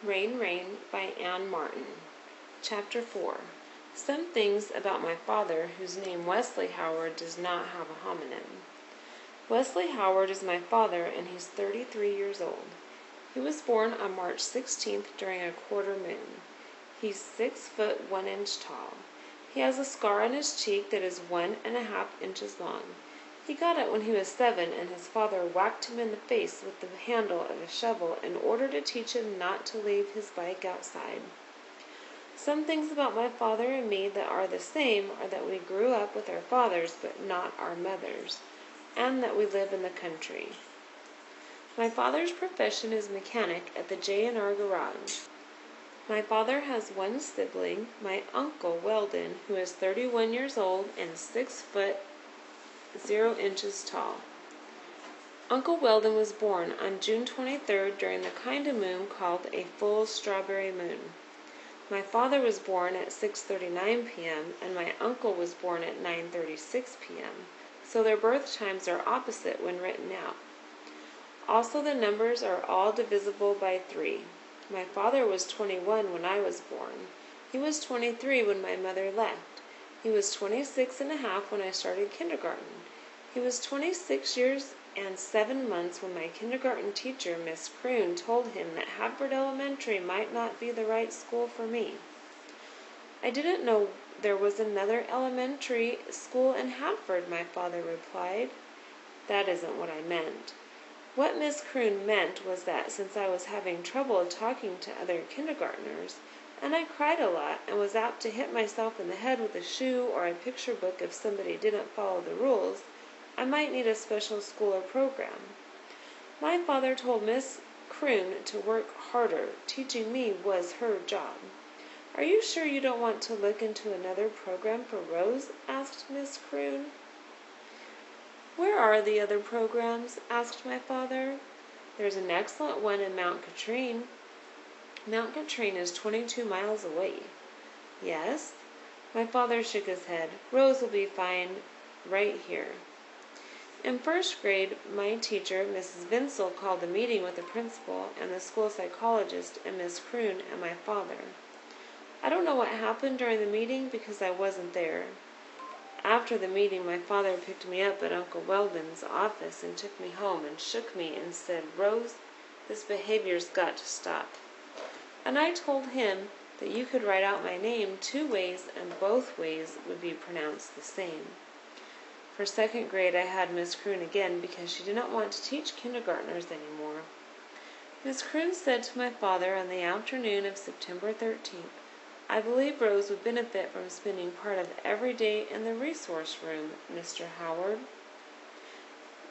Rain, Rain by Anne Martin. Chapter 4. Some things about my father whose name Wesley Howard does not have a homonym. Wesley Howard is my father and he's 33 years old. He was born on March 16th during a quarter moon. He's 6 foot 1 inch tall. He has a scar on his cheek that is 1.5 inches long. He got it when he was 7, and his father whacked him in the face with the handle of a shovel in order to teach him not to leave his bike outside. Some things about my father and me that are the same are that we grew up with our fathers but not our mothers, and that we live in the country. My father's profession is mechanic at the J&R garage. My father has one sibling, my uncle Weldon, who is 31 years old and 6 foot 0 inches tall. Uncle Weldon was born on June 23rd during the kind of moon called a full strawberry moon. My father was born at 6:39 p.m. and my uncle was born at 9:36 p.m., so their birth times are opposite when written out. Also, the numbers are all divisible by 3. My father was 21 when I was born. He was 23 when my mother left. He was 26.5 when I started kindergarten. He was 26 years and 7 months when my kindergarten teacher, Miss Croon, told him that Hadford Elementary might not be the right school for me. I didn't know there was another elementary school in Hadford, my father replied. That isn't what I meant. What Miss Croon meant was that since I was having trouble talking to other kindergartners, and I cried a lot and was apt to hit myself in the head with a shoe or a picture book if somebody didn't follow the rules, I might need a special school or program. My father told Miss Croon to work harder. Teaching me was her job. Are you sure you don't want to look into another program for Rose? Asked Miss Croon. Where are the other programs? Asked my father. There's an excellent one in Mount Katrine. Mount Katrine is 22 miles away. Yes? My father shook his head. Rose will be fine right here. In first grade, my teacher, Mrs. Vinsel, called a meeting with the principal and the school psychologist and Miss Croon and my father. I don't know what happened during the meeting because I wasn't there. After the meeting, my father picked me up at Uncle Weldon's office and took me home and shook me and said, Rose, this behavior's got to stop. And I told him that you could write out my name 2 ways and both ways would be pronounced the same. For 2nd grade, I had Miss Croon again because she didn't want to teach kindergartners anymore. Miss Croon said to my father on the afternoon of September 13th, I believe Rose would benefit from spending part of every day in the resource room, Mr. Howard.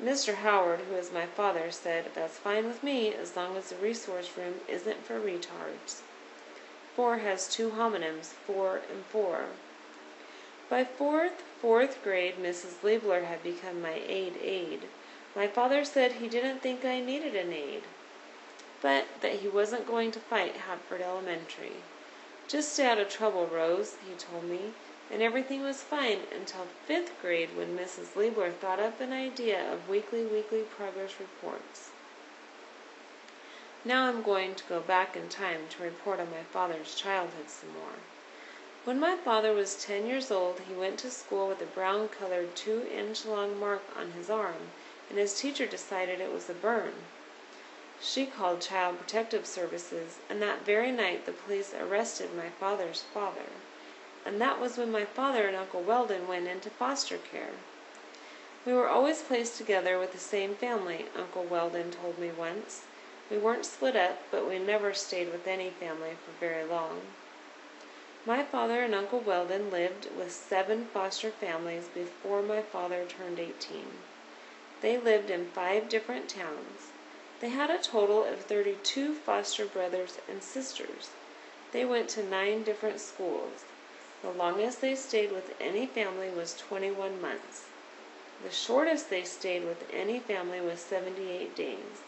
Mr. Howard, who is my father, said, That's fine with me as long as the resource room isn't for retards. 4 has 2 homonyms, 4 and 4. By 4th grade, Mrs. Liebler had become my aide. My father said he didn't think I needed an aide, but that he wasn't going to fight Hadford Elementary. Just stay out of trouble, Rose, he told me, and everything was fine until 5th grade when Mrs. Liebler thought up an idea of weekly progress reports. Now I'm going to go back in time to report on my father's childhood some more. When my father was 10 years old, he went to school with a brown-colored 2-inch-long mark on his arm, and his teacher decided it was a burn. She called Child Protective Services, and that very night the police arrested my father's father. And that was when my father and Uncle Weldon went into foster care. We were always placed together with the same family, Uncle Weldon told me once. We weren't split up, but we never stayed with any family for very long. My father and Uncle Weldon lived with 7 foster families before my father turned 18. They lived in 5 different towns. They had a total of 32 foster brothers and sisters. They went to 9 different schools. The longest they stayed with any family was 21 months. The shortest they stayed with any family was 78 days.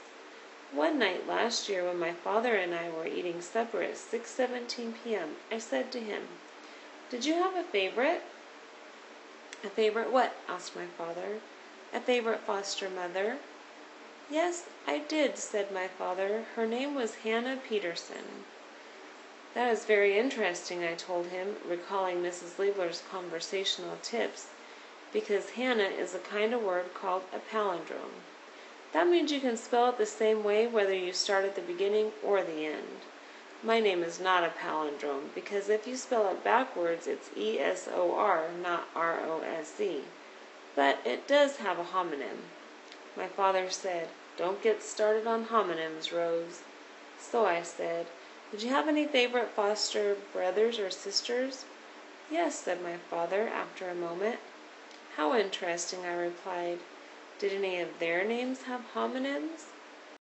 One night last year when my father and I were eating supper at 6:17 p.m., I said to him, Did you have a favorite? A favorite what? Asked my father. A favorite foster mother. "Yes, I did," said my father. "Her name was Hannah Peterson." "That is very interesting," I told him, recalling Mrs. Liebler's conversational tips, "because Hannah is a kind of word called a palindrome. That means you can spell it the same way whether you start at the beginning or the end. My name is not a palindrome, because if you spell it backwards, it's E-S-O-R, not R-O-S-E. But it does have a homonym." My father said, "Don't get started on homonyms, Rose." So I said, "Did you have any favorite foster brothers or sisters?" "Yes," said my father, after a moment. "How interesting," I replied. "Did any of their names have homonyms?"